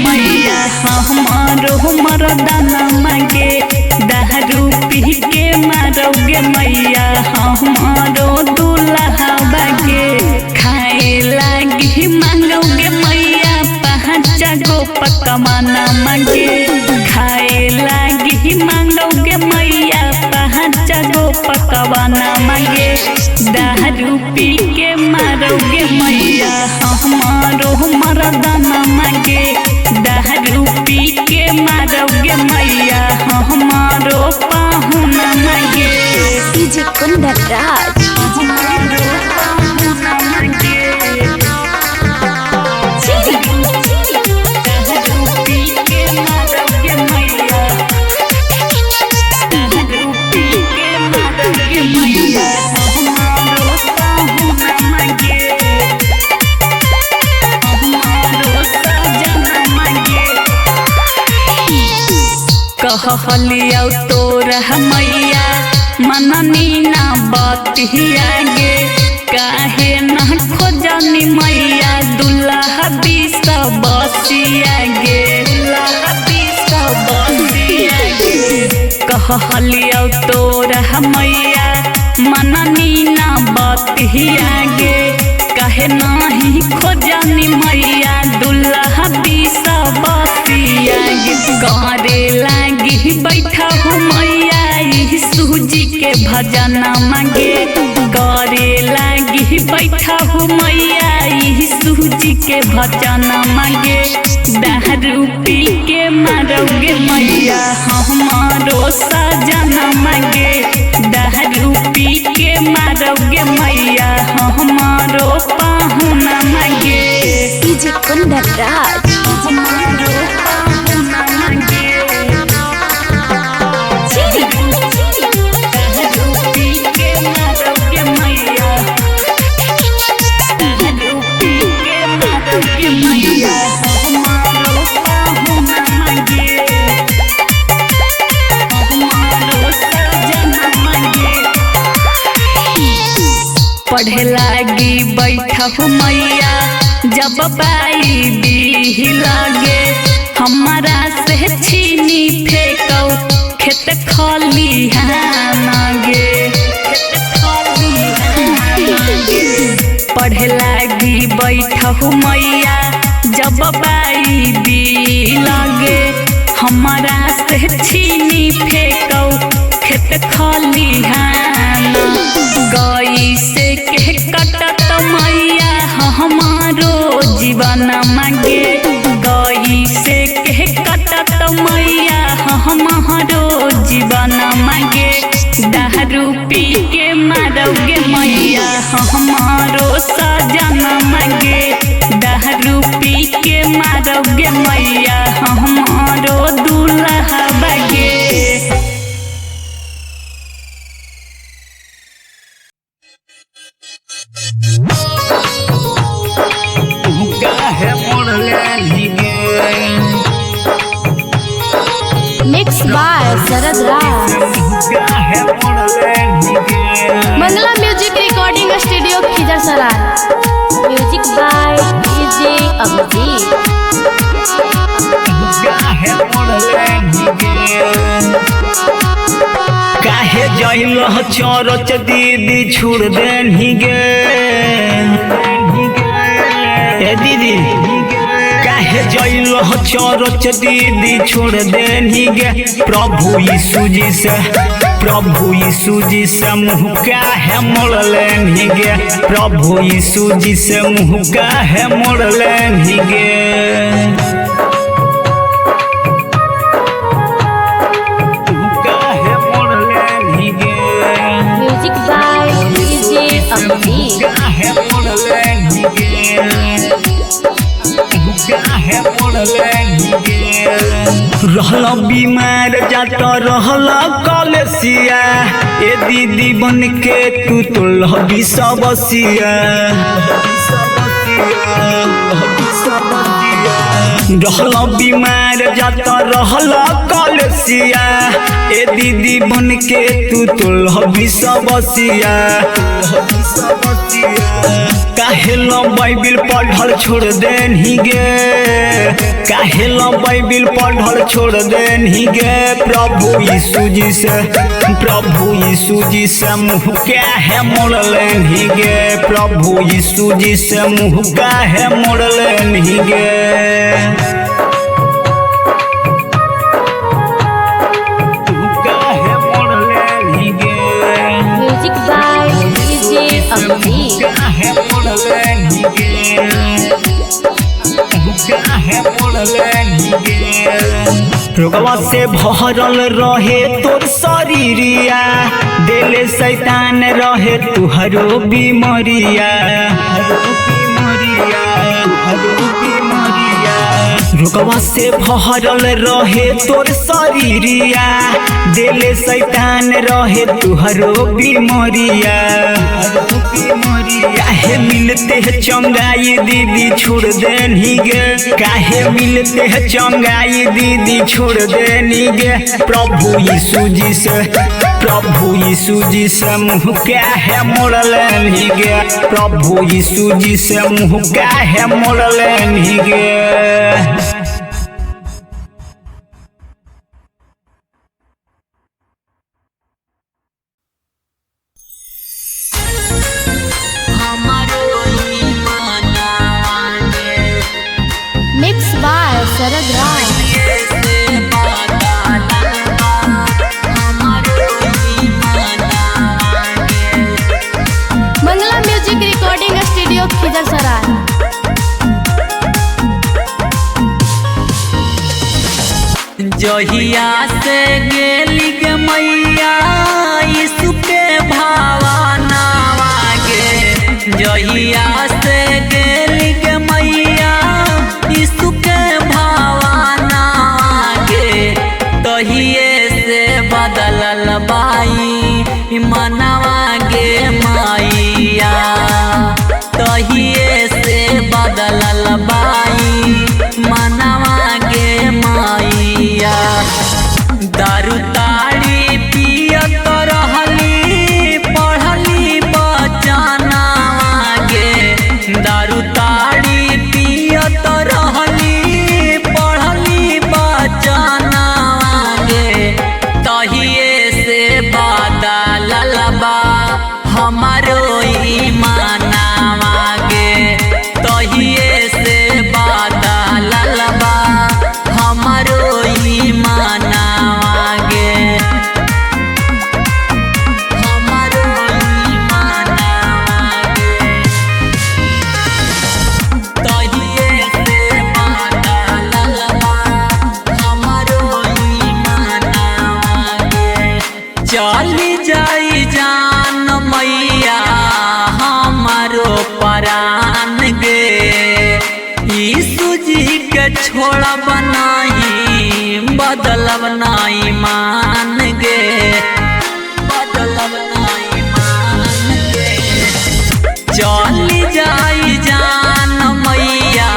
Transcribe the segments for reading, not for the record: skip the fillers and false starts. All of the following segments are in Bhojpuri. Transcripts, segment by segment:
मैया हमारो मरदाना मांगे दारू पी के मारोगे मैया हमारो दूल्हा बागे खाए लागी मांगोगे मैया 5 गो पकवाना मांगे खाए लागी मांगोगे मैया 5 गो पकवाना मांगे दारू पी के मारोगे मैया हमारो मरदाना मांगे दारू पी के मारोगे मैया हमारो पाहुना मांगे डीजे कुंदन राज कहलिया तोरा मैया मननी ना बतिया गे काहे न खोजनी मैया दूल्हा बीस बसिया गे कहलिया तोरा मैया मननी ना बतिया गे काहे नहीं खोजनी मैया दूल्हा बीस बसिया गे करे लागी बैठा हूँ मैया सूजी के भजन मांगे करे लागी बैठा हूँ मैया सूजी के भजन मांगे दारू पी के मारोगे मैया हमारो सजन मांगे दारू पी के मारोगे मैया हमारो पाहुना मांगे डीजे कुंदन राज पढ़े लागी बैठा हूँ मैया जब बाई दी लागे हमारा से छीनी फेंको खेत खलिहानागे पढ़े लागी बैठा हूँ मैया जब बाई दी लागे हमारा से छीनी फेंको खेत खलिहान गई से के कटत मैया हमारो जीवन मांगे गई से के कटत मैया हमारो जीवन मांगे दारू पी के मारोगे मैया हमारो सजन मांगे दारू पी के मारोगे मैया हमारो दूल्हा बागे mix by Sharad Raj Mangla music recording studio Khizarsarai music by DJ Abhijeet काहे जइलो चोरच दीदी छोड़ देनी गे ए दीदी काहे जइलो चोरच दीदी छोड़ देनी गे प्रभु यीशु जी से मुँह काहे मोड़ लेनी गे प्रभु यीशु जी से मुँह काहे मोड़ लेनी गे म्यूजिक बाय डीजे अभिजीत रहल बीमार जात रहल कलेसिया ए दीदी बन के तू तो लहबी सबसिया रहल बीमार जाता रहल कलसिया ए दीदी बन के तू तुलह विषबसिया काहेला बाइबिल पढ़ल छोड़ देनी गे काहेला बाइबिल पढ़ल छोड़ देनी गे प्रभु यीशु जी से मुँह क्या है मोड़ लेनी गे प्रभु यीशु जी से मुँह क्या है मोड़ लेनी गे म्यूजिक बाय डीजे अमजीत। रोगवा से भरल रहे तोर शरीरिया दिल शैतान रहे तुहरो बीमारिया रोगवा से भरल रहे तोर शरीरिया दिल शैतान रहे तुहरो बीमारिया काहे मिलते है चंगाई दीदी छोड़ देनी गे काहे मिलते है चंगाई दीदी छोड़ देनी गे प्रभु यीशु जी से मुँह क्या है मोड़ लेनी गे प्रभु यीशु जी से मुँह क्या है मोड़ लेनी गे mix by Sharad Raj. Mangla music recording studio Khizarsarai. जहिया से गेली गे मैया यीशु के भावनावा गे जहिया से गेली गे मैया यीशु के भावनावा गे तहिए से बदलल बाई मनवा गे मैया तहिए से बदलल बाई मनवा गे मैया दारू ताड़ी पियत रहली पढ़ली बचनावा गे दारू ताड़ी पियत रहली पढ़ली बचनावा गे तहिए से बदलल बा हमारो ईमानवा गे तहिए से बदलल बा हमारो ईमानवा गे हमारो ईमानवा गे तहिए से बदलल बा हमारो ईमानवा गे चली जाई जान मैया हमारो परान गे यीशु जी के छोड़ब नहीं बदलब नहीं मान गे बदलब नहीं मान गे चली जाई जान मैया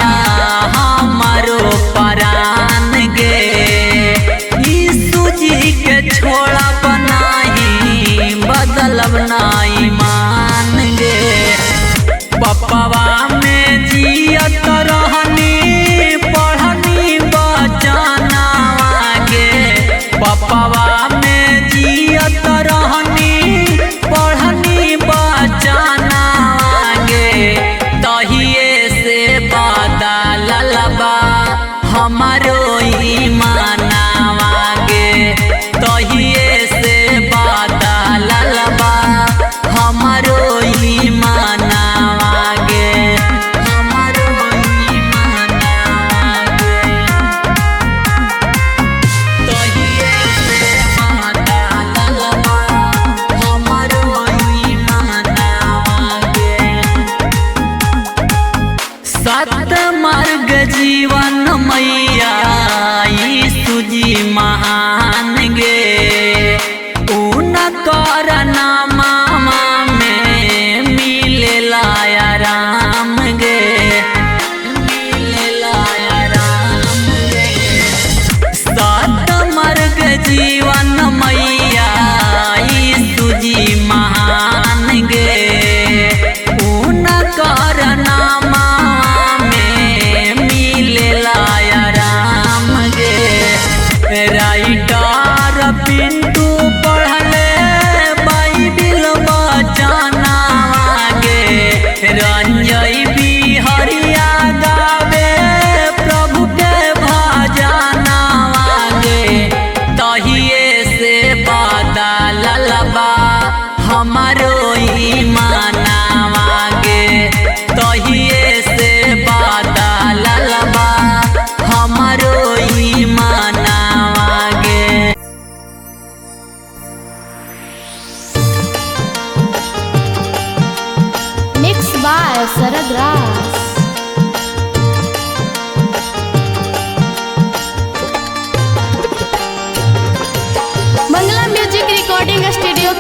हमारो परान गे यीशु जी के छोड़ब नहीं बदलब नहीं मान गे पप्पवा में जियत रहनी पढ़नी बचनावा गे पप्पवा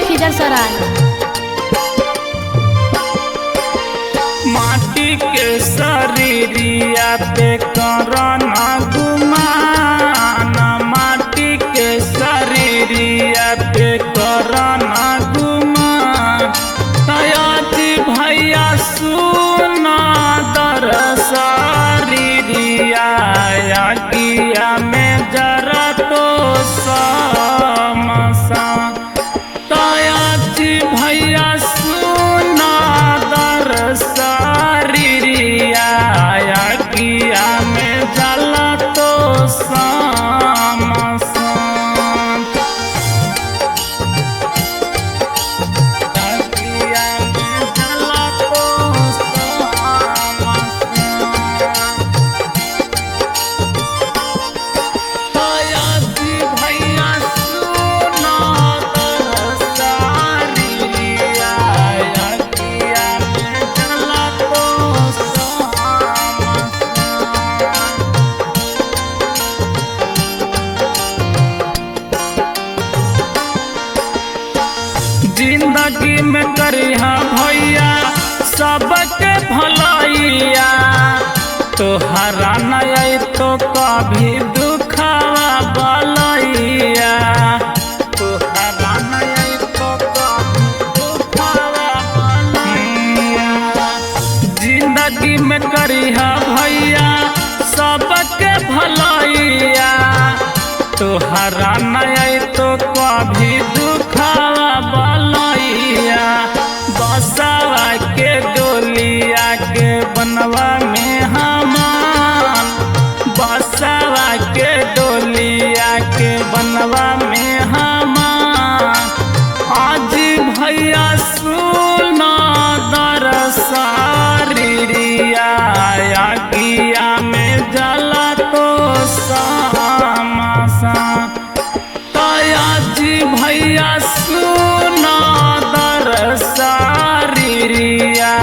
खिजरसराय। माटी के शरीरिया पे करना गुमान, माटी के शरीरिया पे करना गुमान। तयाती भैया सुना दर शरीरिया किया में जरा तो समसा। तयाती भैया सुना दर शरीरिया किया में जला तो समसा। किया में जला तो समसा। तयाती भैया सुना दर शरीरिया किया में जला तो समसा। जिंदगी में करिहा भैया सबके भलाइया, तोहरा नहीं तो कभी दुखावा बलैया। तोहरा नहीं तो कभी दुखावा बलैया। जिंदगी में करिहा भैया सबके भलाइया, तोहरा नहीं तो कभी दुखावा बलैया। बसावा के डोलिया के बनवा में हमान, बसावा के डोलिया के बनवा में हमान। आज भैया सुना दर शरीरिया किया में जला तो समसा। तयाजी भैया सुना दर शरीरिया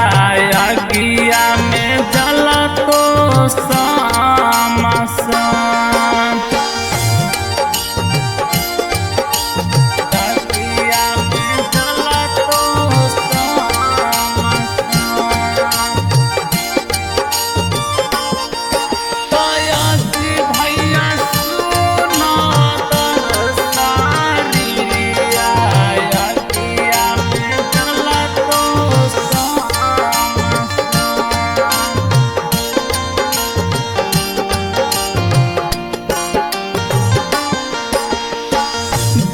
किया में जला तो समसा। किया में जला तो समसा। तयाजी भैया सुना दर शरीरिया किया में जला तो समसा।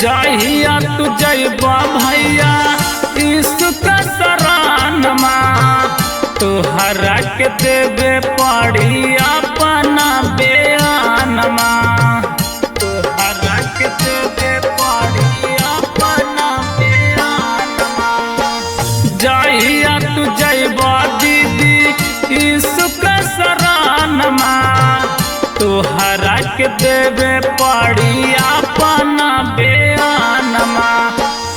जहिया तू जइबा भैया इसक सरानमा, तोहरा के देवे पड़ी अपना बयानमा। तोहरा के देवे पड़ी अपना बयानमा। जहिया तू जइबा दीदी इसक सरानमा, तोहरा के देवे पड़ी अपना बयानमा।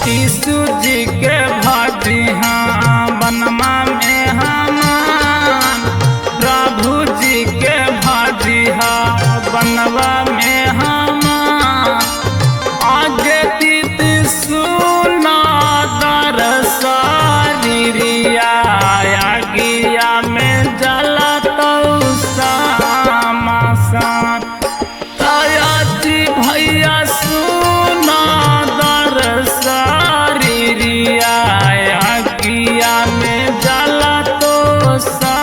यीशु जी के भाजी हाँ बनमा में हमान, प्रभु जी के भाजी हाँ बनवा में हमान। आगे दीद सुना दर शरीरिया किया में जला तो समसा। तयाजी भैया सुना दर शरीरिया किया में जला तो समसा।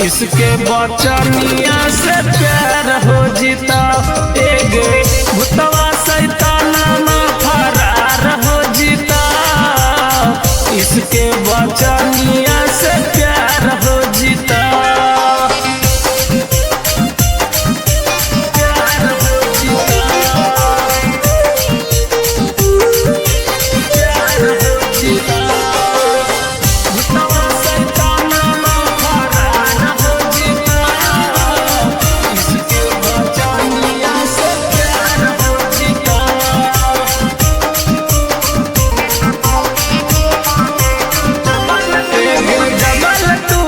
इसके बचनिया से प्यार हो जीता एगे भूतवा शैतानमा फरार हो जीता इसके बचनिया से प्यार हो जीता प्यार हो जीता प्यार हो जीता भूतवा शैतानमा फरार हो जीता इसके बचनिया से प्यार हो जीता जबल तू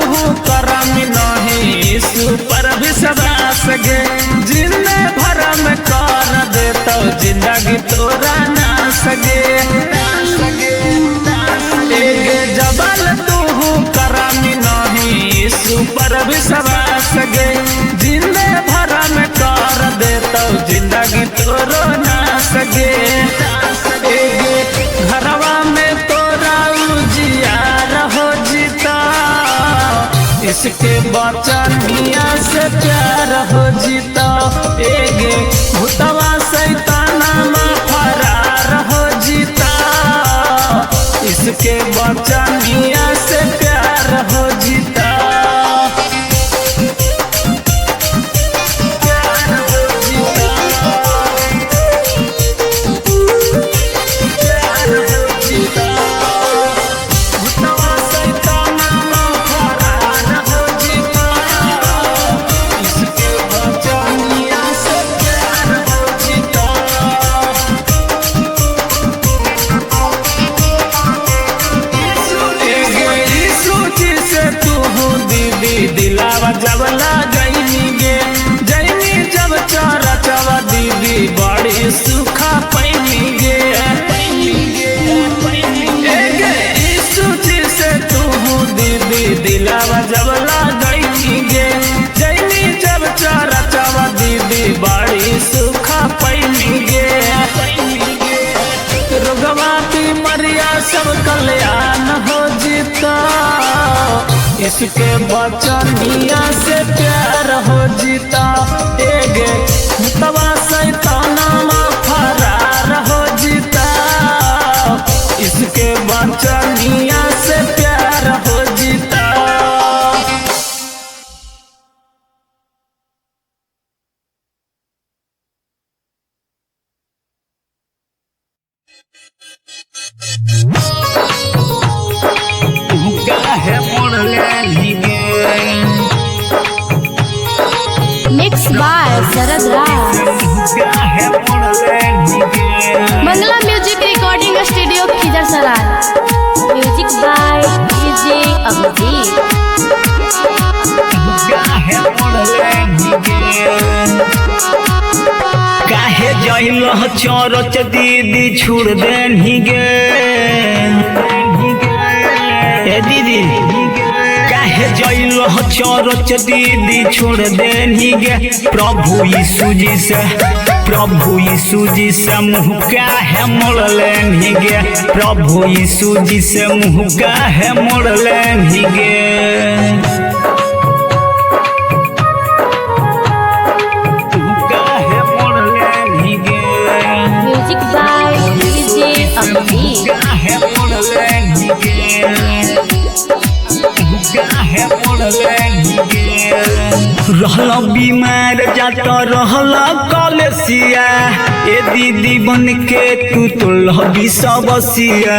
करम नहीं सुपर विश्वास गे जिंदे भर में कर देता जिंदगी तोरा ना सगे जबल तू करम नहीं सुपर विश्वास गे जिंदे भर में कर देता जिंदगी तोरो ना सगे घरवा में तोरा उजियार हो जीता इसके बचनिया से प्यार हो जीता एगे भूतवा शैतानमा फरार हो जीता इसके बचनिया से प्यार हो जीता प्यार हो जीता प्यार हो जीता भूतवा शैतानमा फरार हो जीता इसके बचनिया से प्यार हो जीता सूची से तू दीदी दिलावा जब लगैनी गे जैनी जब चौरा चवा दीदी बड़ी सुखा पैनी गे सूची से तू दीदी दिलावा जब लगैनी गे जैनी जब चौरा चवा दीदी बड़ी सुखा पैनी गे रोगवा बीमारिया सब कल्याण हो जीता इसके बचनिया से प्यार हो जीता एगे भूतवा शैतानमा फरार हो जीता इसके बचनिया से प्यार हो जीता काहे मोड़ले गे मिक्स बाय शरद राज। काहे मोड़ले गे Mangala music recording studio Khizarsarai. Music by DJ Abhijeet. काहे मोड़ले गे काहे जइल चौरच दीदी छोड़ देनी गे ए दीदी काहे जइल चौरच दीदी छोड़ देनी गे प्रभु यीशु जी से मुँह काहे मोड़ लेनी गे प्रभु यीशु जी से मुँह काहे मोड़ लेनी गे म्यूजिक बाय डीजे अभिजीत। काहे मोड़ले गे रहला बीमार जाता रहला कलेसिया ए दीदी बन के तू तो लहबी सबसिया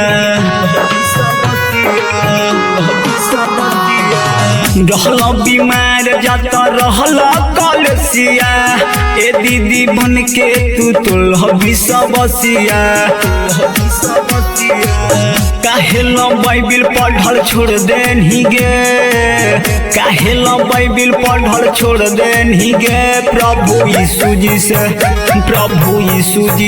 रहला बीमार जाता रहला कलेसिया ए दीदी बन के तू तो लहबी सबसिया काहे लो बाइबिल पढ़ल छोड़ देनी गे काहे लो बाइबिल पढ़ल छोड़ देनी गे प्रभु यीशु जी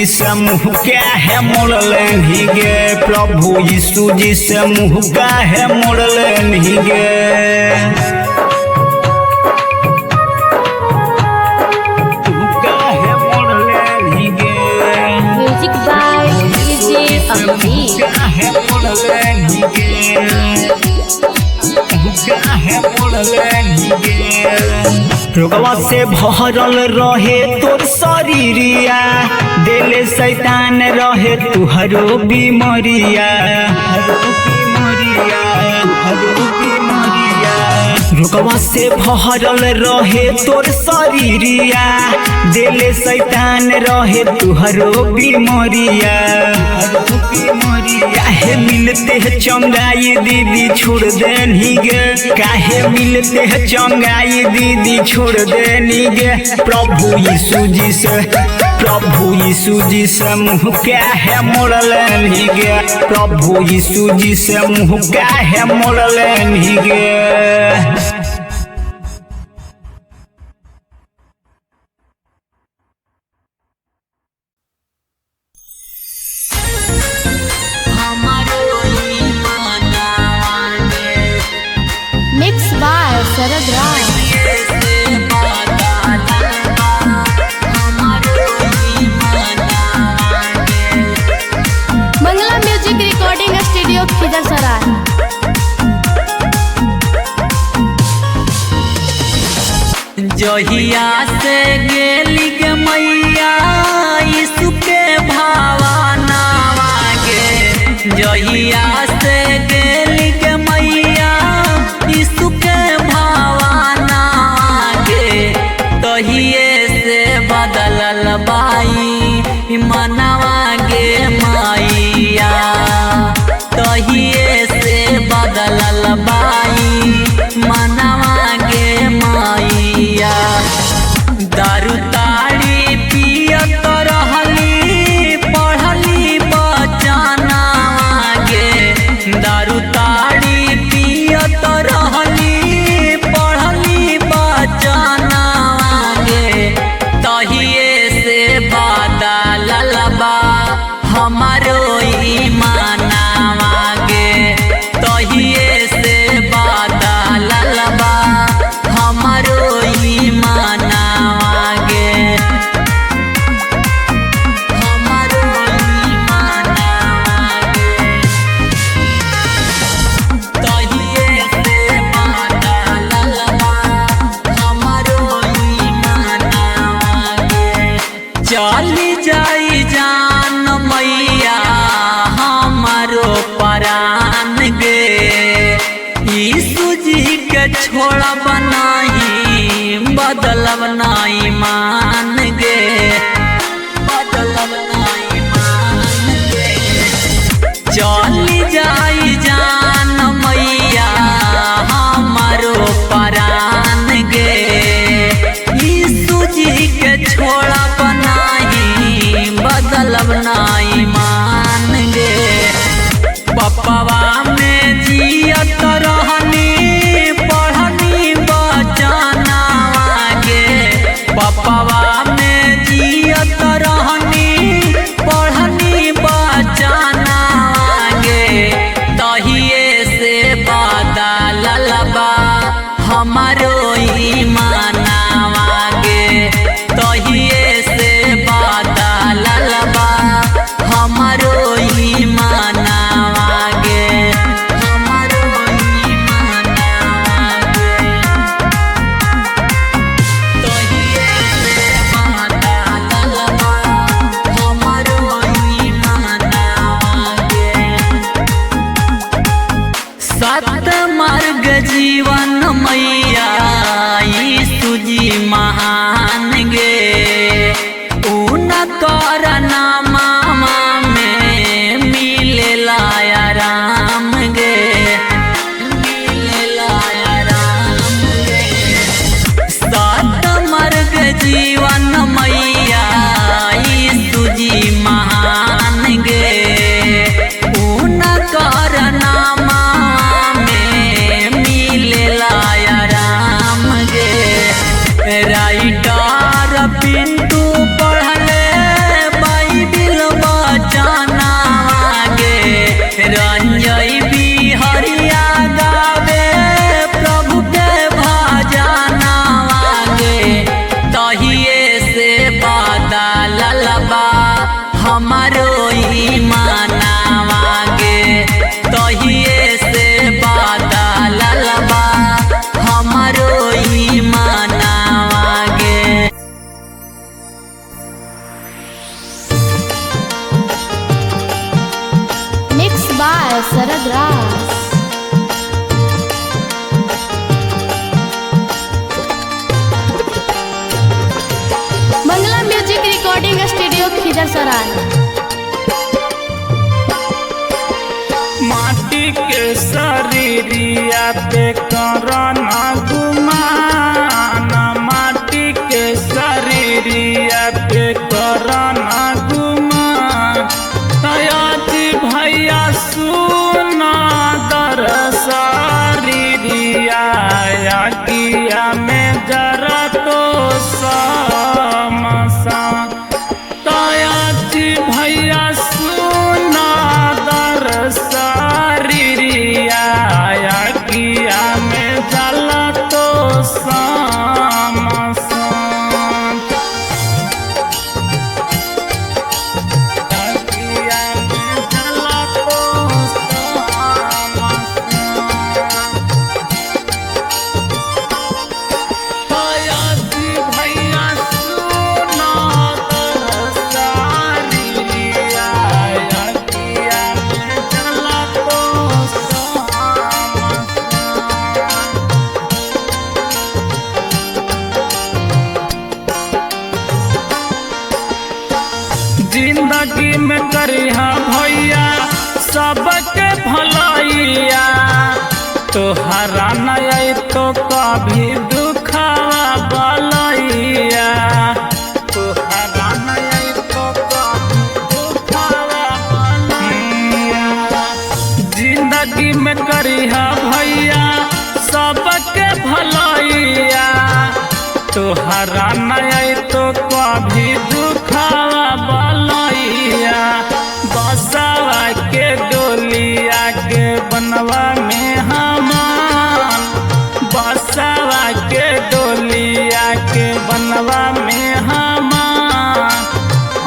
से मुँह काहे मोड़ लेनी गे प्रभु यीशु जी से मुँह काहे मोड़ लेनी गे काहे मोड़ले गे। रोगवा से भरल रहे तोर शरीरिया, दिल शैतान रहे तुहरो बीमरिया, रोगवा से भरल रहे तोर शरीरिया, दिल शैतान रहे तुहरो बीमरिया। काहे मिलते है चंगाई दीदी छोड़ देनी गे, काहे मिलते है चंगाई दीदी छोड़ देनी गे। प्रभु यीशु जी से, प्रभु यीशु जी से मुँह काहे मोड़ले गे, प्रभु यीशु जी से मुँह काहे मोड़ले गे। Mix by Sharad Raj. Mangla music recording studio Khizarsarai. जहिया से गेली गे मैया यीशु के भावनावा गे, जहिया से गेली गे मैया यीशु के भावनावा गे, तहिए से बदलल बाई मनवा गे मैया, तहिए से बदलल बाई मनवा गे मैया। दारू ताड़ी पियत रहली पढ़ली बचना गे, दारू ताड़ी पियत रहली पढ़ली बचना गे, तहिए से बदलल बा हमारो ईमानवा गे, तहिए से बदलल बा हमारो ईमानवा गे, हमारो ईमानवा गे, तहिए से बदलल बा हमारो ईमानवा गे। चली जाई जान मैया हमारो परान गे, यीशु जी के छोड़ब नहीं बदलब नहीं मान गे, बदलब नहीं मान गे। चली जाई जान मैया हमारो परान गे, यीशु जी के छोड़ब नहीं बदलब नहीं मान गे। पप्पवा में जियत रहनी पढ़नी बचना गे, पप्पवा में जियत रहनी पढ़नी बचना गे, तहिए से बदलल बा हमारो ईमानवा गे, तहिए से बदलल बा हमारो ईमानवा गे, हमारो ईमानवा गे, तहिए से बदलल बा हमारो ईमानवा गे। सत मार्ग जीवन मैया यीशु जी महान गे, उनकर नामा में मिलेला आराम गे, मिलेला आराम गे। सत मार्ग जीवन मैया यीशु जी महान गे, उनकर नामा में मिलेला आराम गे। Write by Sarad Raj. Mangla music recording studio Khizarsarai. माटी के शरीरिया पे करना गुमान, माटी के शरीरिया पे करना गुमान। तयाती भैया सुना दर शरीरिया किया में जरा तो समसा। तयाती भैया सुना दर शरीरिया किया में जला तो समसा। किया में जला तो समसा। तयाती भैया सुना दर शरीरिया किया में जला तो समसा। जिंदगी में करिहा भैया सबके भलाइया, तोहरा नहीं तो कभी दुखावा बलैया। तोहरा नहीं तो कभी दुखावा बलैया। जिंदगी में करिहा भैया सबके भलाइया, तोहरा नहीं तो कभी दुखावा बलैया। बसावा के डोलिया के बनवा में हमान, बसावा के डोलिया के बनवा में हमान।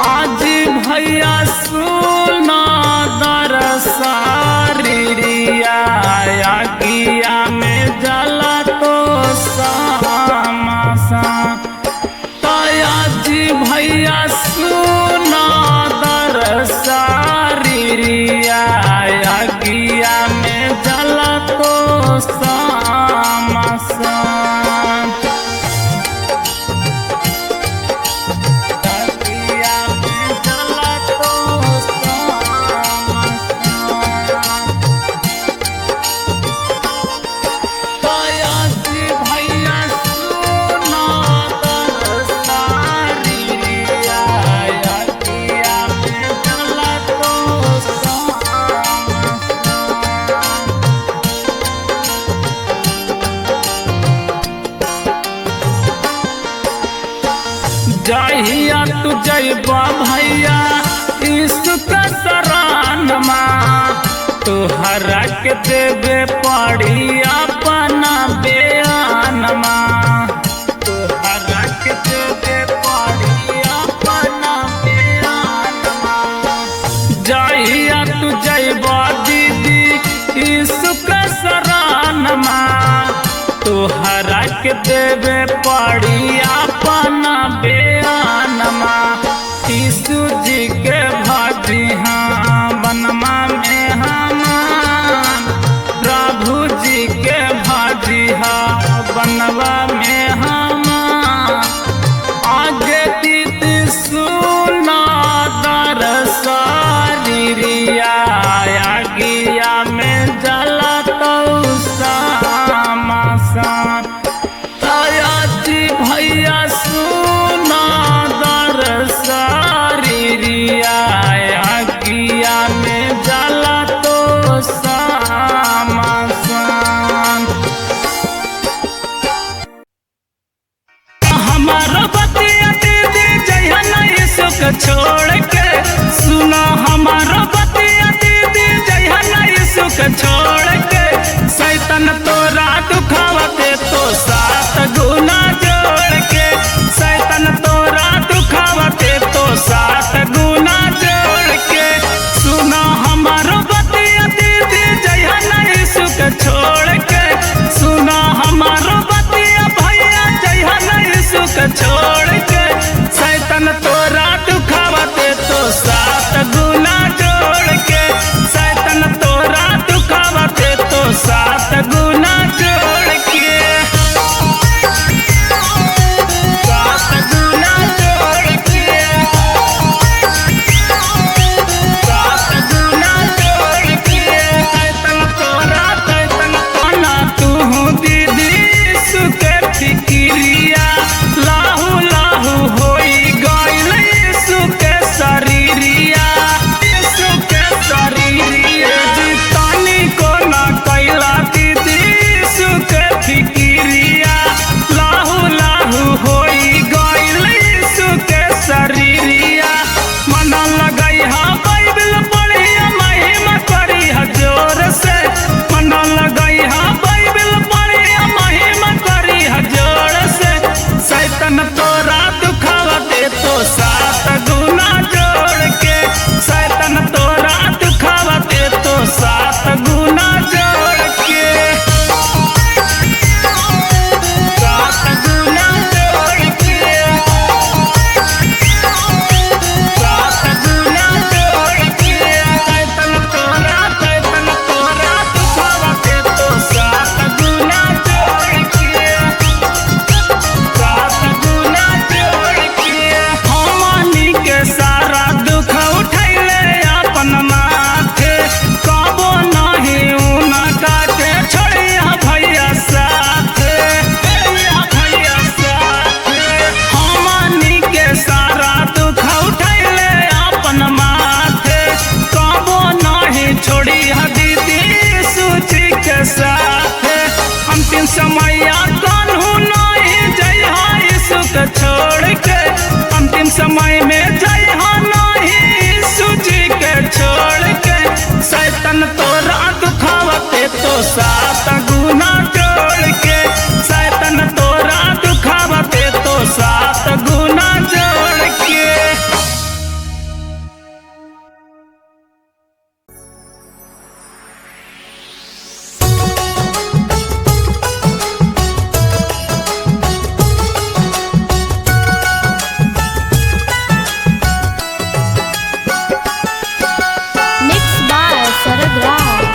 आज भैया सुना दर शरीरिया किया में जला तो समसा। तयाजी भैया सुना दर शरीरिया किया में जला तो समसा। किया में जला तो समसा। तयाजी भैया सुना दर शरीरिया किया में जला तो समसा। जहिया तू जइबा भैया यीशु के शरणमा, तोहरा के देवे पड़ी अपना बयानमा। तोहरा के देवे पड़ी अपना बयानमा। जहिया तू जइबा दीदी यीशु के शरणमा, तोहरा के देवे पड़ी अपना बयानमा। यीशु जी के भाजी हाँ बनमा में हमान, प्रभु जी के भाजी हाँ बनवा में हमान। आगे दीदी सुना दर शरीरिया किया में जला तो समसा। तयाजी भैया सुना दर शरीरिया किया में जला तो समसा। हमारा बतिया दीदी जइहा नहीं सुख छोड़ के सुना। हमारा बतिया दीदी जइहा नहीं सुख छोड़ के। शैतान तोरा दुखावते तो 7 गुना जोड़ के। शैतान तोरा दुखावते तो 7 गुना जोड़ के। सुना हमारा बतिया दीदी जइहा नहीं सुख छोड़ के। सुना हमारा बतिया भैया जइहा नहीं सुख छोड़ के। शैतान तोरा दुखावते तो 7 गुना जोड़ के। शैतान तो तोरा दुखावते तो 7 गुना जोड़ के, शैतान तोरा दुखावते तो 7 गुना जोड़ के। Mixed by Sarad Raj.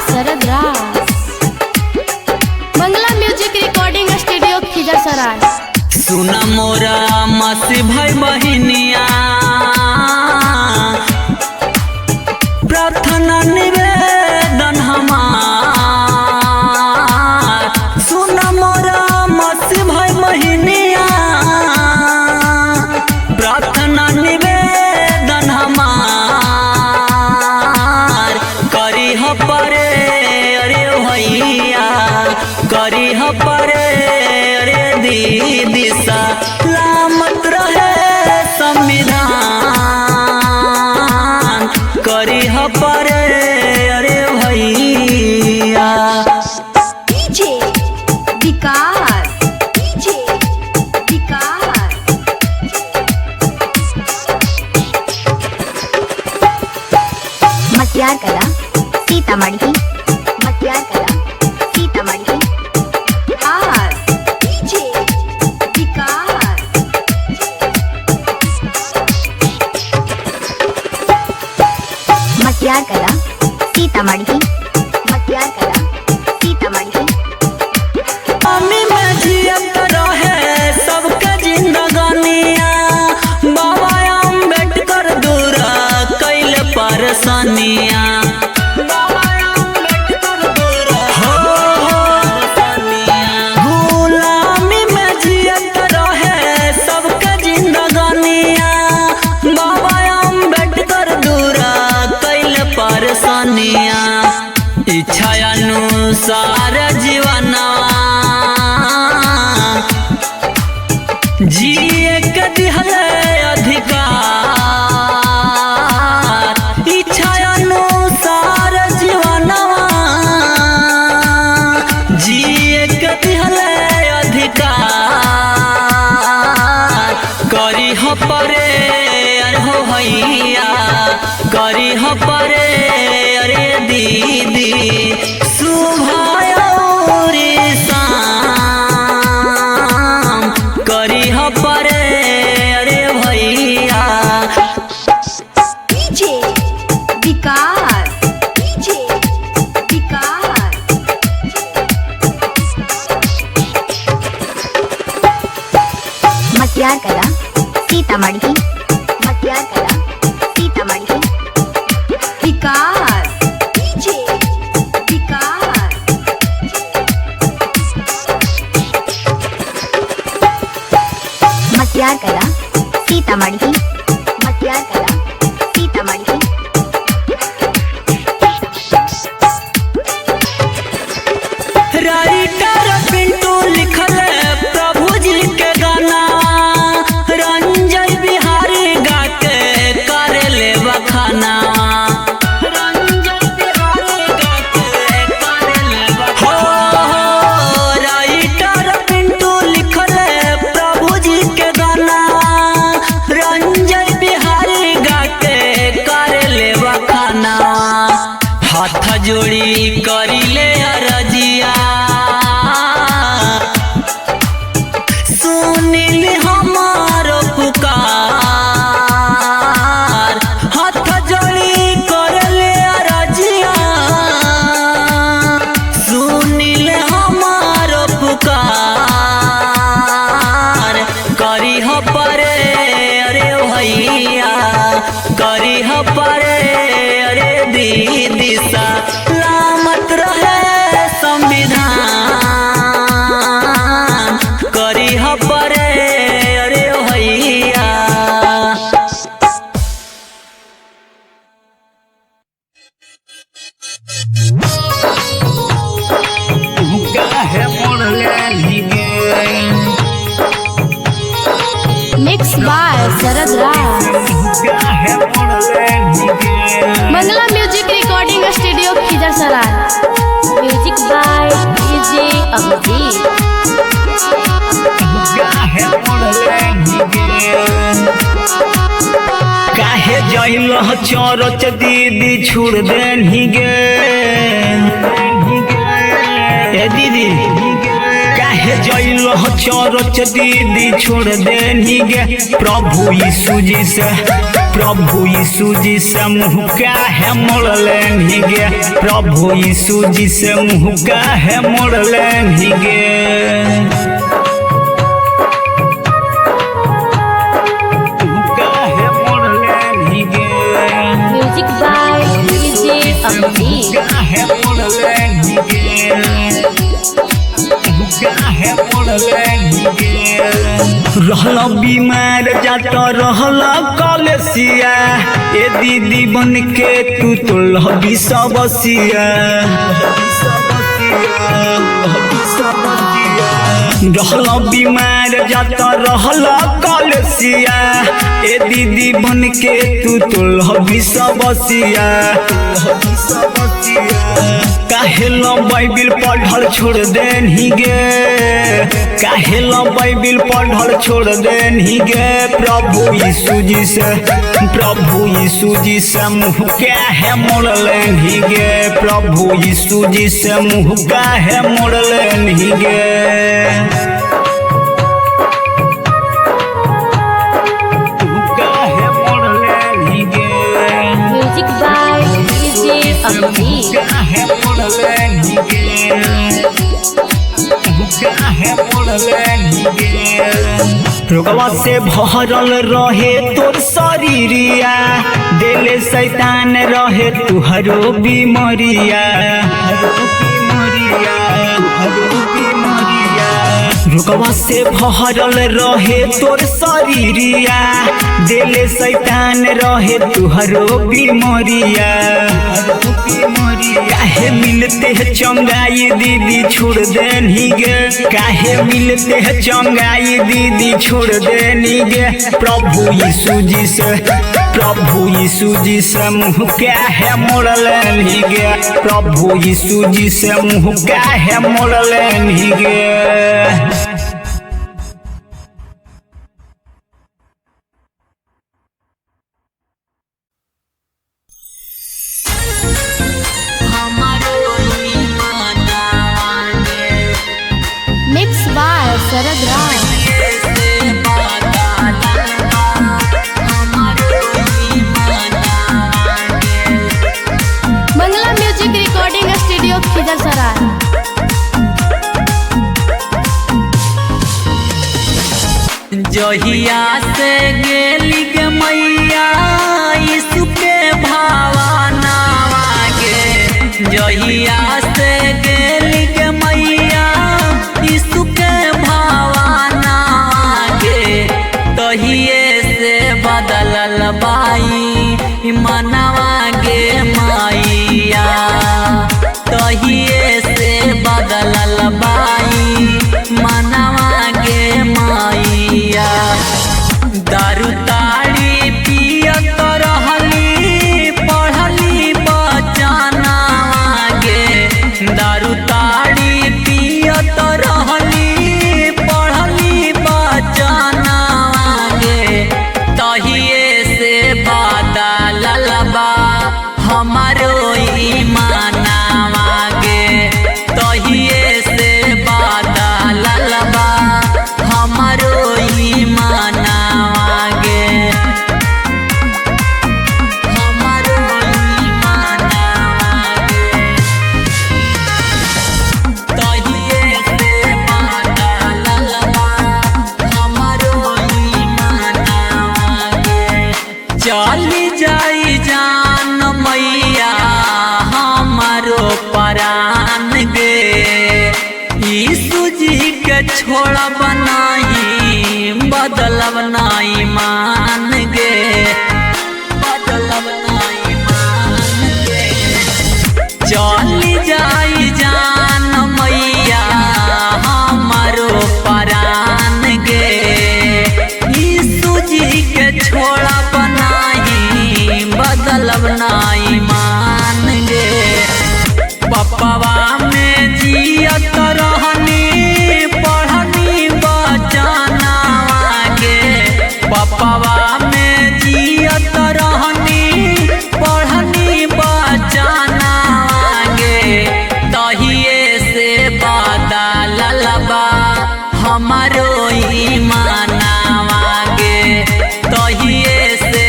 Sharad Raj. Mangla music recording studio Khizarsarai. सुना मोरा मसी भाई बहिनिया प्रार्थना निवेदन हमार। सुना मोरा मसी भाई बहिनिया प्रार्थना निवेदन हमार। करी ह परे अरे भैया करी ह परे अरे दीदी सलामत रहे संविधान। करी ह परे अरे भैया। डीजे विकास डीजे विकास। मटियार कला सीतामढ़ी मटियार कला सीतामढ़ी। आर डीजे विकास। मटियार कला सीतामढ़ी मटियार कला सीतामढ़ी। मम्मी में जियत रहे सबके जिंदगानिया। बाबा अम्बेडकर दूरा कैल परेशानिया। गुलामी में जियत रहे सबके जिंदगानिया। बाबा अम्बेडकर दूरा कैल परेशानिया। इच्छा अनुसार जीवनवा जिए के दिहले अधिकार। इच्छा अनुसार जीवनवा जिए के दिहले अधिकार। करी ह परे अरे हो भैया करी ह परे अरे दीदी सुबह और शाम। करी ह परे अरे भैया। डीजे विकास डीजे विकास। मटियार कला सीतामढ़ी मटियार कला सीतामढ़ी। विकास डीजे विकास। मटियार कला सीतामढ़ी मटियार कला सीतामढ़ी। राइटर पिंटू लिखल प्रभु जी के गाना। रंजय बिहारी गा के करे ले बखाना। रंजय बिहारी गा के करे ले बखाना। हो राइटर पिंटू लिखल प्रभु जी के गाना। रंजय बिहारी गा के करे ले बखाना। हाथ जोड़ी करी ले अरजिया सुनिल हमारो पुकार। हाथ जोड़ी कर ले अरजिया सुनिल हमारो पुकार। करी ह परे अरे भैया करी ह परे अरे दीदी सलामत रहे संविधान। करी ह परे अरे भैया। काहे मोड़ले नीगे मिक्स बाय शरद राज। काहे मोड़ले नीगे Mangala music recording studio Khizarsarai. Music by DJ Abhijeet. काहे मोड़ले नीगे। काहे जइल चरच दीदी छोड़ देनी गे। ए दीदी काहे जइल चरच दीदी छोड़ देनी गे। प्रभु यीशु जी से प्रभु यीशु जी से मुँह काहे मोड़ले गे, प्रभु यीशु जी से मुँह काहे मोड़ले गे। Music by DJ Amjeet. रहल बीमार जात रहल कलसिया, ए दीदी बन के तू तो लहबी सबसिया। रहल बीमार जात रहल कलसिया, ए दीदी बन के तू तो लहबी सबसिया। काहे लो बाइबिल पढ़ल छोड़ देनी गे, काहे लो बाइबिल पढ़ल छोड़ देनी गे। प्रभु यीशु जी से, प्रभु यीशु जी से मुँह काहे मोड़ले गे, प्रभु यीशु जी से मुँह काहे मोड़ले गे। Music by DJ Amjeet. रोगवा से भरल रहे तोर शरीरिया, दिल शैतान रहे तुहरो बीमरिया। रोगवा से भरल रहे तोर शरीरिया, दिल शैतान रहे तुहरो बीमरिया। काहे मिलते है चंगाई दीदी छोड़ देनी गे, काहे मिलते है चंगाई दीदी छोड़ देनी गे। प्रभु यीशु जी से, प्रभु यीशु जी से मुँह काहे मोड़ले गे, प्रभु यीशु जी से मुँह काहे मोड़ले गे। Mix by Sharad Raj. Mangla music recording studio Khizarsarai. जहिया से गेली गे मैया यीशु के भावनावा गे, जहिया से गेली गे मैया यीशु के भावनावा गे। तहिए से बदलल बाई मनवा गे मैया, तहिए से बदलल बाई मनवा गे मैया। दारू ताड़ी पियत रहली पढ़ली बचनावा गे, दारू ताड़ी पियत रहली पढ़ली बचनावा गे। तहिए से बदलल बा हमारो ईमानवा गे, तहिए से बदलल बा हमारो ईमानवा गे, हमारो ईमानवा गे। तहिए से बदलल बा हमारो ईमानवा गे। चली जाई जान मैया हमारो परान गे, यीशु जी के छोड़ब नहीं बदलब नहीं मान गे, बदलब नहीं मान गे। चली जाई जान मैया हमारो परान गे, यीशु जी के छोड़ब नहीं बदलब नहीं मान गे। पप्पवा में जियत रहनी पढ़नी बचनावा गे, पप्पवा में जियत रहनी पढ़नी बचनावा गे। तहिए से बदलल बा हमारो ईमानवा गे, तहिए से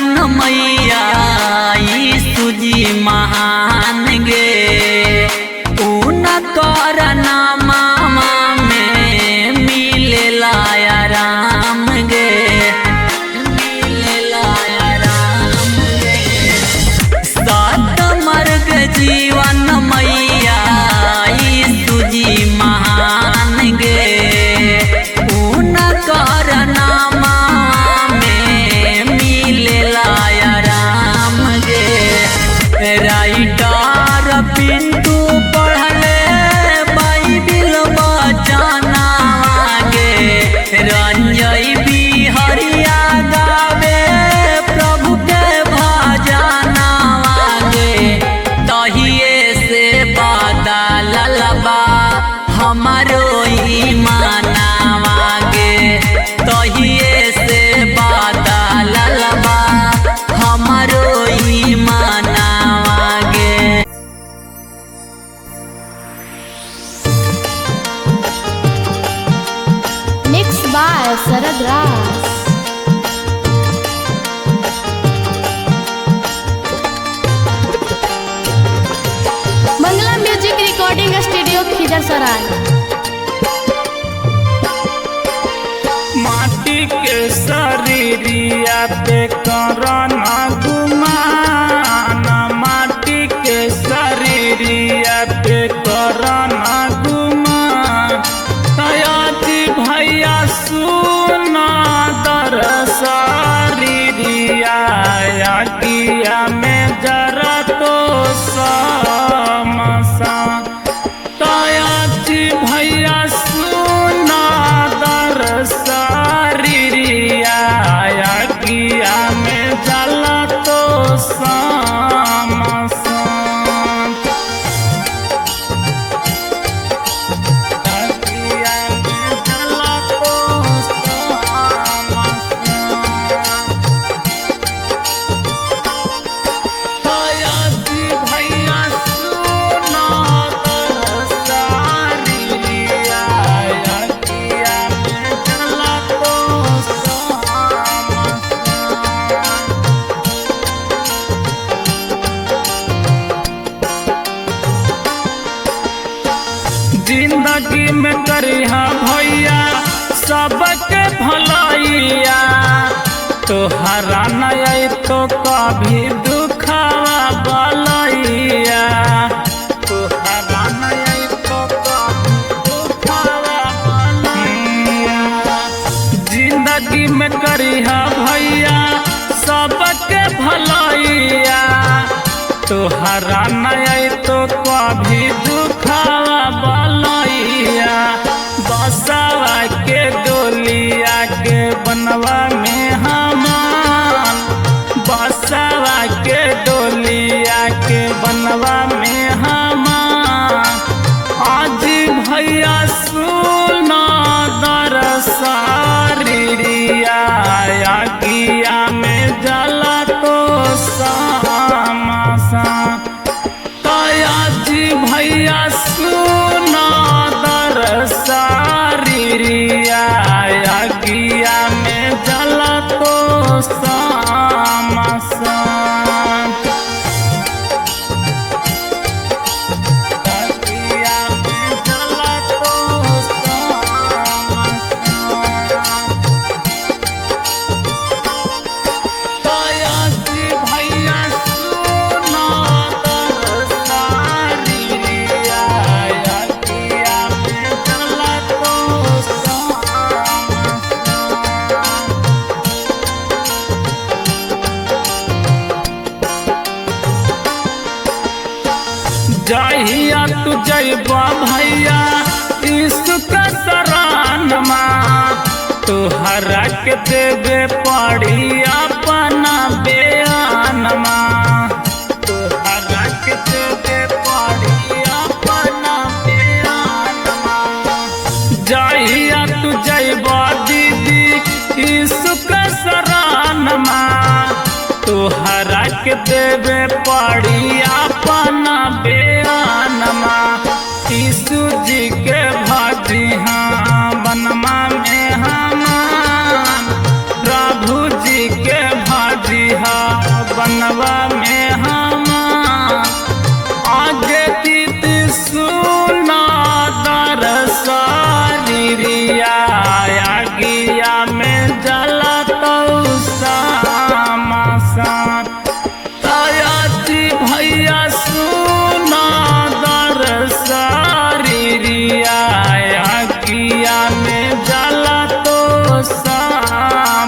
जीवन मैया यीशु जी महान गे उनकर नामा में मिलेला आराम गे मिलेला आराम गे सात मर्ग जीवन मैया यीशु जी महान गे उनकर नामा में मिलेला आराम गे राइटर पिंटू पढ़ले बाइबिल बचना गे रंजय बिहरिया गावे प्रभु के भजना गे तहिए से बदलल बा हमारो ईमानवा गे तहिए से बदलल बा हमारो ईमानवा गे। Mixed by Sarad Raj. Mangla music recording studio Khizarsarai. माटी के शरीरिया पे करना गुमान माटी के शरीरिया पे करना गुमान तयाती भैया सुना दर शरीरिया किया में जरा तो समसा तयाती भैया सुना दर शरीरिया किया में जला तो समसा किया में जला तो समसा तयाती भैया सुना दर शरीरिया किया में जला तो समसा जिंदगी में करिहा भैया सबके भलाइया तोहरा नहीं तो कभी दुखावा बलैया तोहरा नहीं तो कभी दुखावा बलैया जिंदगी में करिहा भैया सबके भलाइया तोहरा नहीं तो कभी दुखावा बलैया बसवा के डोलिया के बनवा में हमान बसवा के डोलिया के बनवा में हमान आज भैया सुना दर शरीरिया किया में जला तो सामसा तयाजी भैया सुना दर शरीरिया किया में जला तो सामसा किया में जला तो सामसा तयाजी भैया सुना दर शरीरिया किया में जला तो सामसा जहिया तू जैबा भैया यीशु का शरणमा तोहरा के देवे पड़ी अपना बयानमा तोहरा के देवे पड़ी अपना बयानमा जहिया तू जैबा दीदी यीशु का शरणमा तोहरा के देवे पड़ी अपना बयानमा यीशु जी के भाजी हाँ बनमा में हमान प्रभु जी के भाजी हाँ मनवा में हम आगे तीत सुना दरसारी रिया गिया में जला तो सामासान तायाती भैया सुना दरसारी रिया गिया में जला तो सामासान।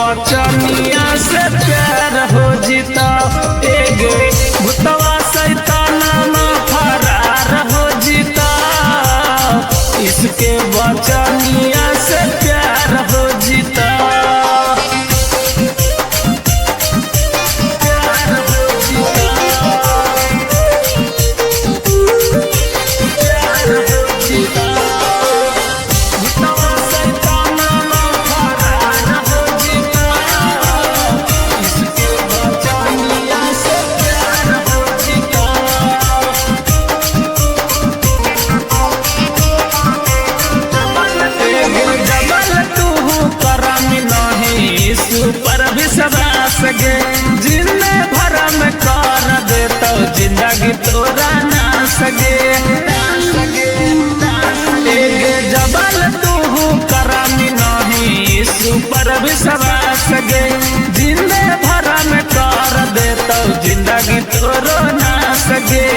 बचनिया से प्यार हो जीता एगे भूतवा शैताना ना फरार हो जीता इसके बचनिया से प्यार हो जीता प्यार हो जीता प्यार हो जीता भूतवा शैताना ना फरार हो जीता इसके बचनिया से प्यार हो जीता जबल तू करम नहीं सुपर विश्वास गे जिंदे भरम कर दे तो जिंदगी तोरा ना सगे जबल तू करम नहीं सुपर विश्वास गे जिंदे भरम कर दे तो जिंदगी तोरो ना सगे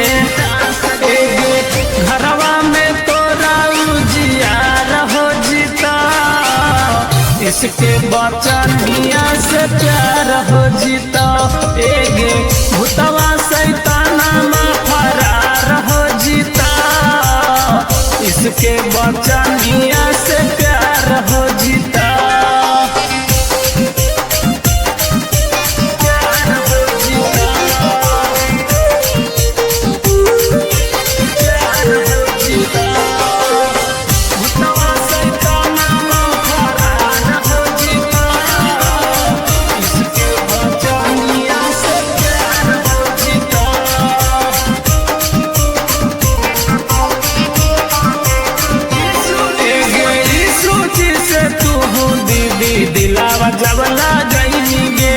घरवा में तोरा उजियार हो जीता इसके बचनिया से प्यार हो जीता एगे भूतवा शैताना में फरार हो जीता इसके बचनिया से प्यार हो जीता प्यार हो जीता प्यार हो जीता भूतवा शैताना में फरार हो जीता इसके बचनिया से प्यार हो जीता सूची से तू दीदी दिलावा जब लगनी गे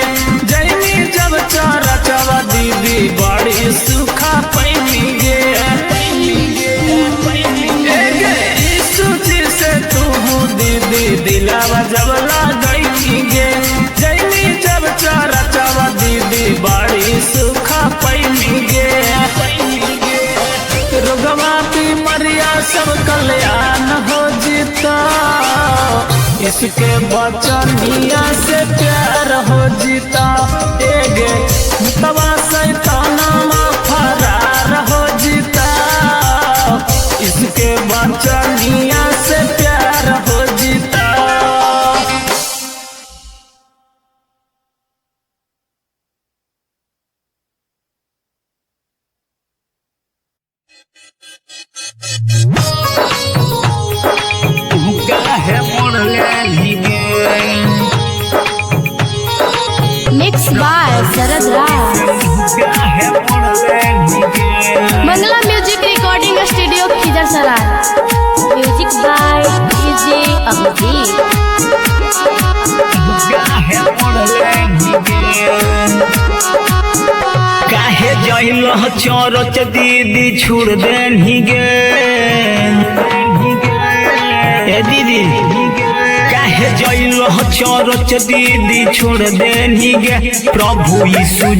जैनी जब चारा चवा दीदी बड़ी सुखा पैनी गे सूची से तू दीदी दिलावा जब लगनी गे जैनी जब चारा चवा दीदी बड़ी सुखा पैनी गे रोगवा बीमारिया सब कल्याण हो जीता इसके बचनिया से प्यार हो जीता एगे भूतवा शैताना में फरार हो जीता इसके बचनिया से प्यार हो जीता काहे मोड़ले गे मिक्स बाय शरद राज। काहे मोड़ले गे Mangala music recording studio Khizarsarai. Music by DJ Abhijeet. काहे मोड़ले गे काहे जइल चरच दीदी छोड़ देनी गे ए दीदी काहे जइल चरच दीदी छोड़ देनी गे प्रभु यीशु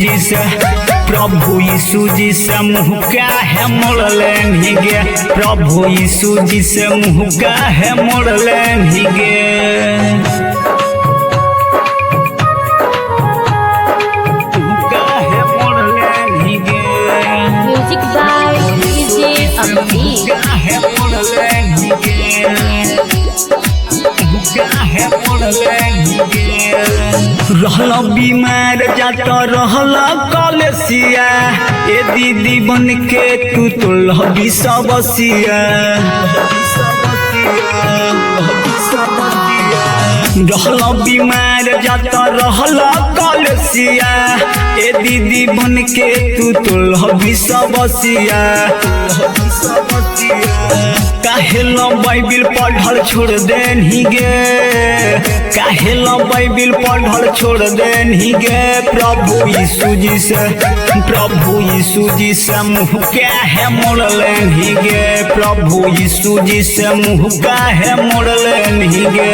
जी से मुँह काहे मोड़ले गे प्रभु यीशु जी से मुँह काहे मोड़ले गे म्यूजिक बाय डीजे अभिजीत। काहे मोड़ले गे रहल बीमार जात रहल कलेसिया ए दीदी बन के तू तो लहबी सबसिया रहल बीमार जात रहल कलेसिया ए दीदी बन के तू तो लहबी सबसिया काहे लो बाइबिल पढ़ल छोड़ देनी गे काहे लो बाइबिल पढ़ल छोड़ देनी गे प्रभु यीशु जी से मुँह काहे मोड़ले गे प्रभु यीशु जी से मुँह काहे मोड़ले गे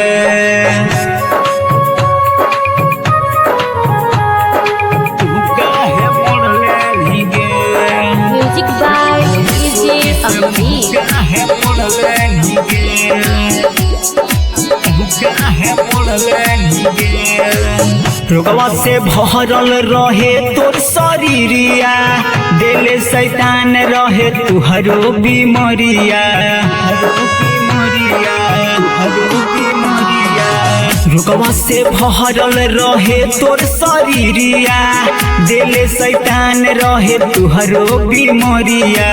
म्यूजिक बाय डीजे अभिजीत। काहे मोड़ले गे रोगवा से भरल रहे तोर शरीरिया, दिल शैतान रहे तुहरो बीमरिया, रोगवा से भरल रहे तोर शरीरिया, दिल शैतान रहे तुहरो बीमरिया।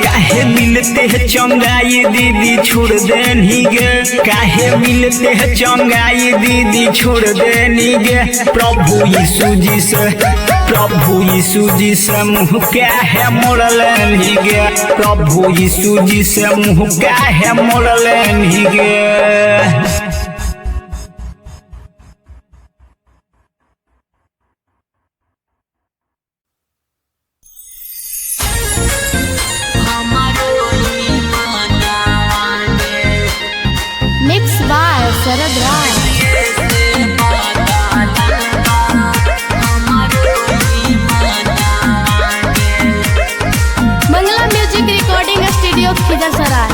काहे मिलते है चंगाई दीदी छोड़ देनी गे, काहे मिलते है चंगाई दीदी छोड़ देनी गे। प्रभु यीशु जी से, प्रभु यीशु जी से मुँह क्या है मोड़ लेनी गे, प्रभु यीशु जी से मुँह क्या है मोड़ लेनी गे। Mix by Sharad Rai. Mangla music recording studio Khizarsarai.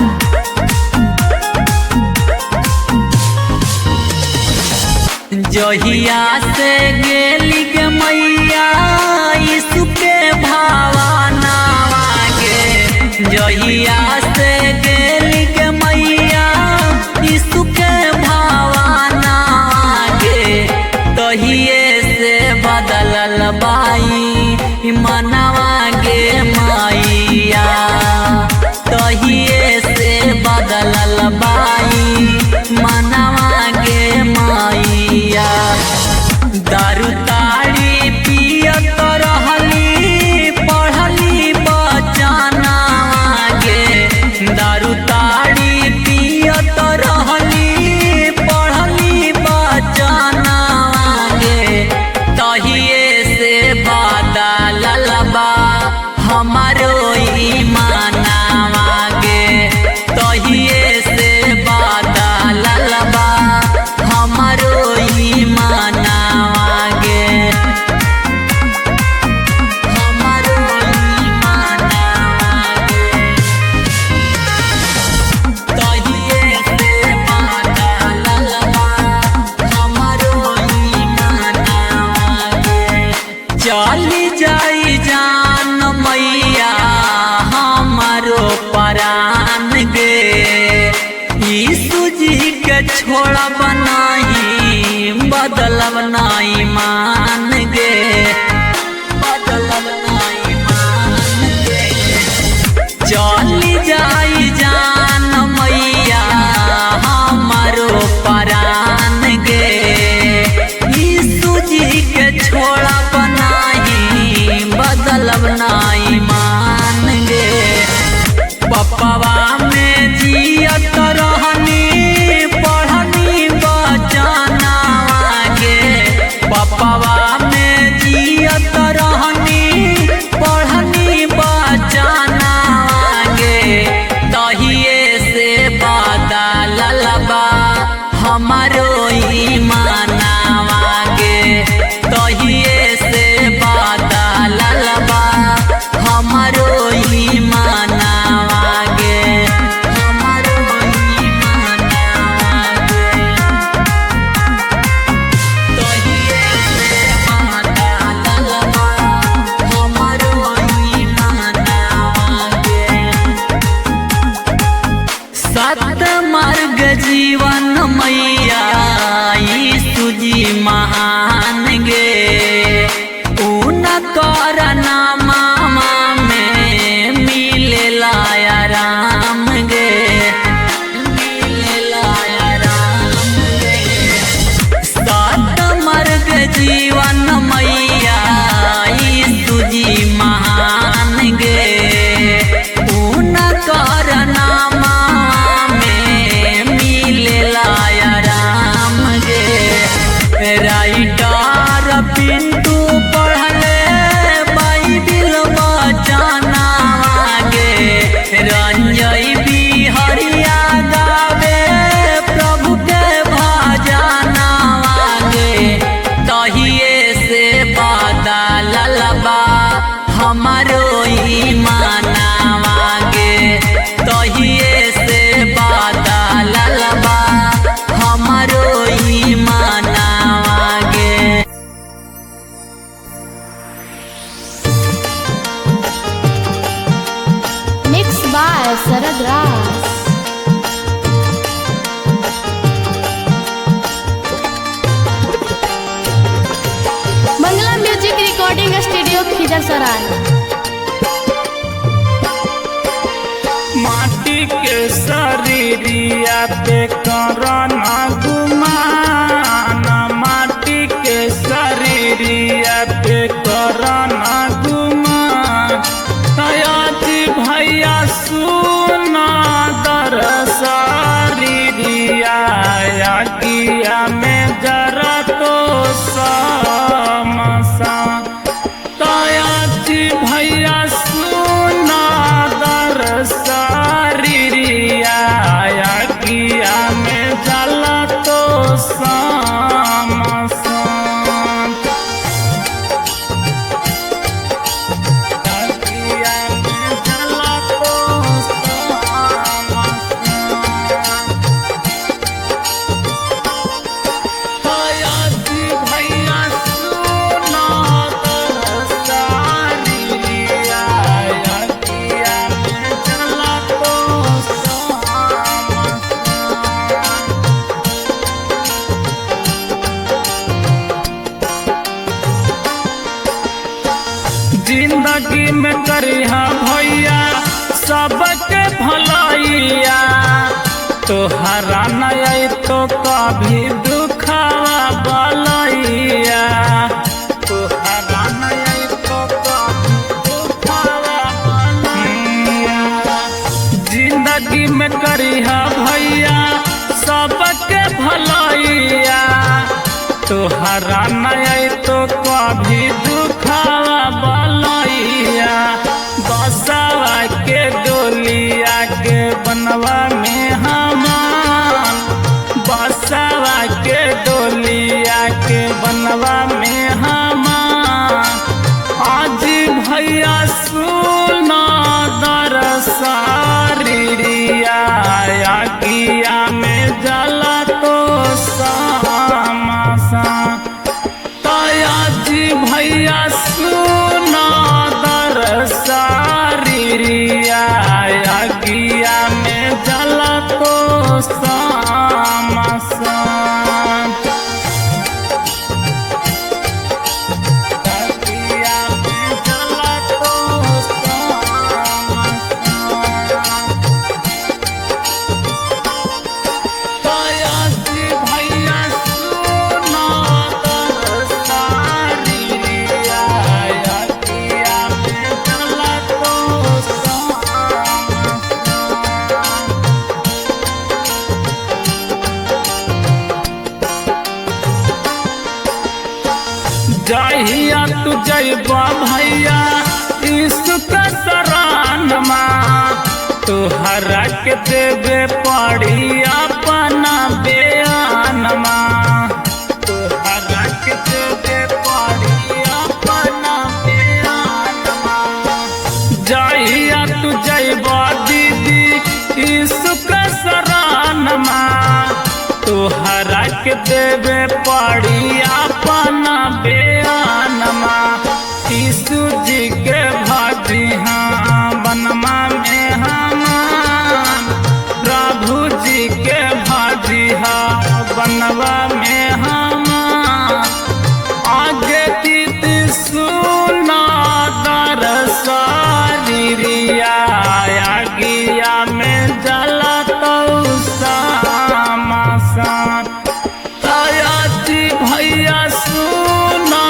जहिया से गेली के मैया यीशु के भावनावा गे, जहिया से गेली के मैया यीशु के भावनावा गे, तहिए से बदलल बाई मनवा गे मैया, तहिए से बदलल बाई मनवा गे मैया। दारू ताड़ी पियत रहली पढ़ली बचनावा गे, दारू ताड़ी पियत रहली पढ़ली बचनावा गे, तहिए से बदलल बा हमारो ईमानवा गे, तहिए से बदलल बा हमारो ईमानवा गे, हमारो ईमानवा गे, तहिए से बदलल बा हमारो ईमानवा गे। चली जाई जान मैया हमारो परान गे, यीशु जी के छोड़ब नहीं बदलब नहीं मान गे, बदलब नहीं मान गे। चली जाई जान मैया हमारो परान गे, यीशु जी के छोड़ब नहीं बदलब नहीं मान गे। पपवा में जियत रहनी पढ़नी शरद Raj. Mangla music recording studio Khizarsarai. माटी के शरीरिया पे करना गुमान, माटी के शरीरिया पे करना गुमान। तयाजी भैया सुना दर शरीरिया किया में जरा तो समसा। तयाजी भैया सुना दर शरीरिया किया में जला तो समसा। जिंदगी में करिहा भैया सबके भलाइया, तोहरा नहीं तो कभी दुखावा बलैया। तोहरा नहीं तो कभी दुखावा बलैया। जिंदगी में करिहा भैया सबके भलाइया, तोहरा नहीं तो कभी दुखावा बलैया। बसवा के डोलिया के बनवा में हमान, बसवा के डोलिया के बनवा में हमान। आज भैया सुना दर शरीरिया किया में जला तो समसा। तयाजी भैया सुना दर शरीरिया किया में जला तो समसा। किया में जला तो समसा। तयाजी भैया सुना दर शरीरिया किया में जला तो समसा। जहिया तू जैबा भैया यीशु का शरणमा, तोहरा के देवे पड़ी अपना बयानमा। तोहरा के देवे पड़ी अपना बयानमा। जहिया तू जैबा दीदी यीशु का शरणमा, तोहरा के देवे पड़ी अपना बयानमा। यीशु जी के भाजी हाँ बनमा में हम, प्रभु जी के भाजी हाँ बनवा में हम। आगे तीत सुना दर शरीरिया किया में जला तो समसा। तयाजी भैया सुना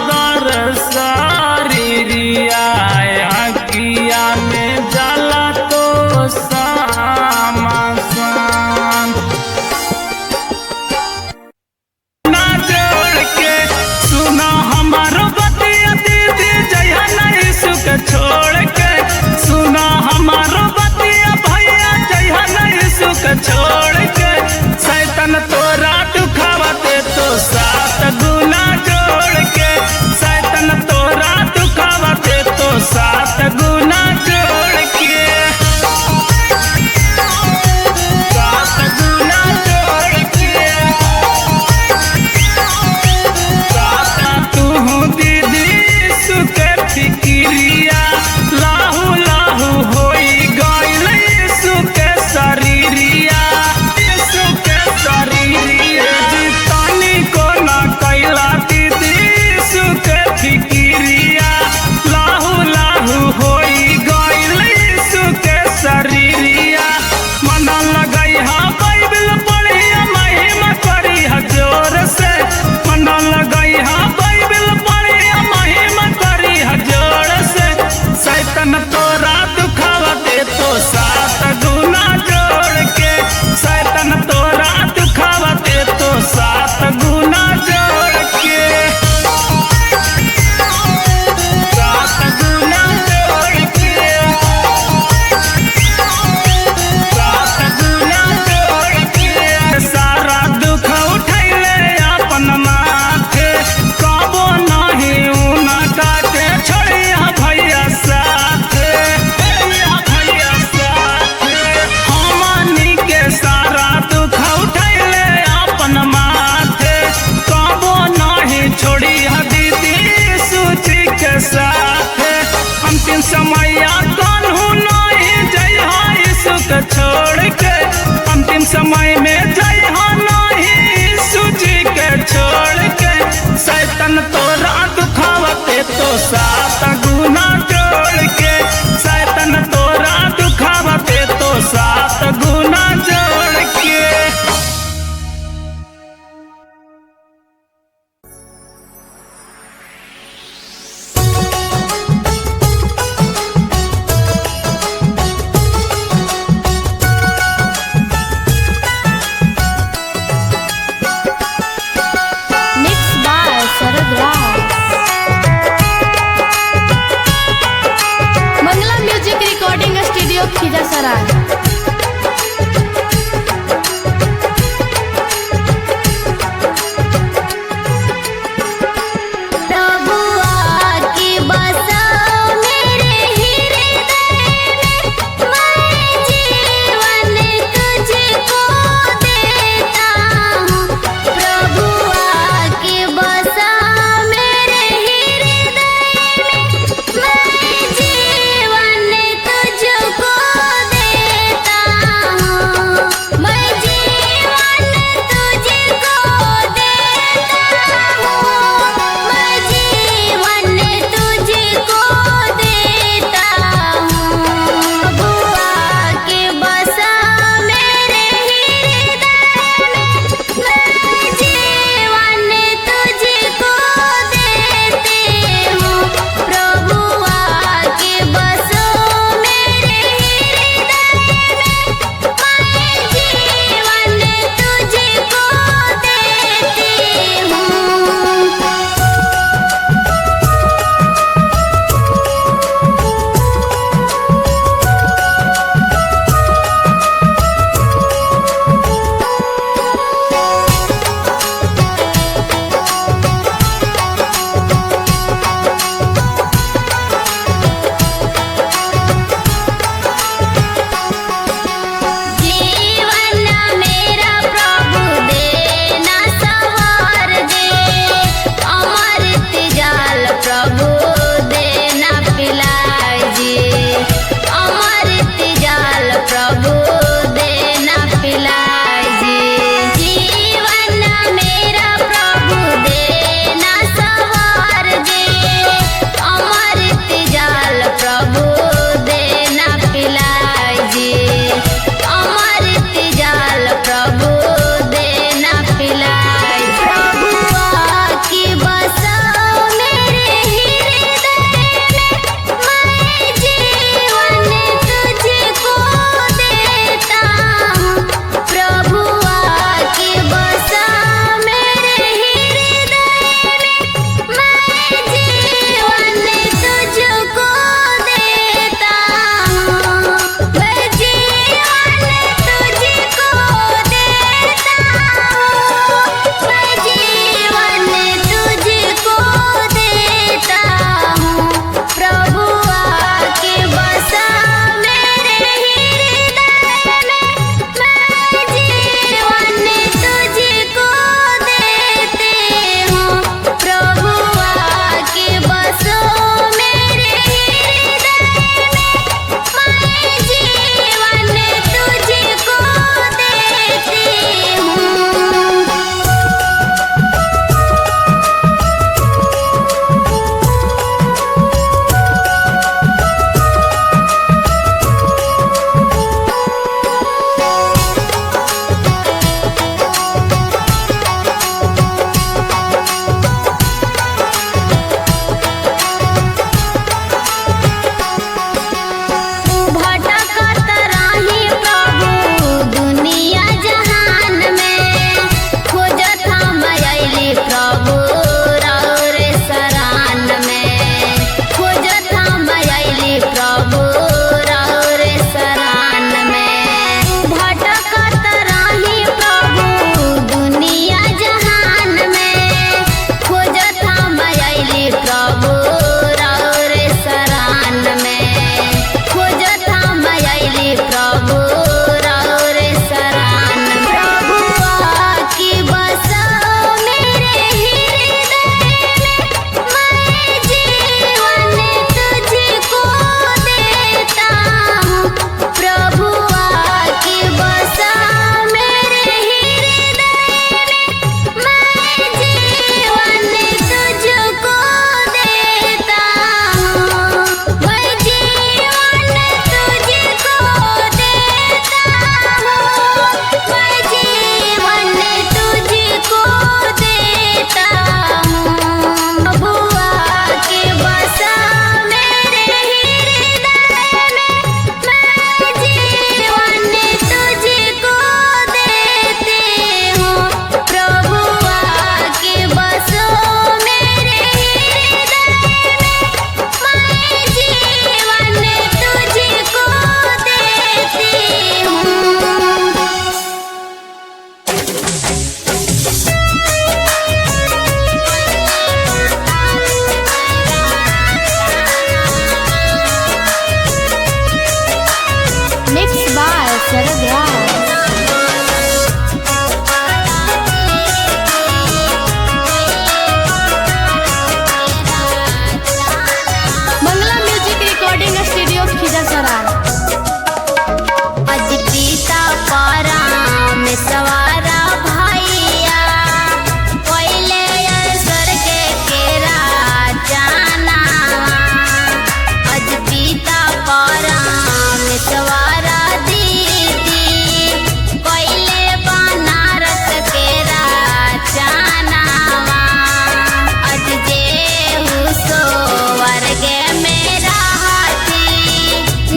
दर शरीरिया किया में जला तो समसा। ना जोड़ के सुना हमारो बतिया दीदी जया नहीं सुख छोड़ के। सुना स्टूडियो खिजरसराय।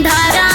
धारा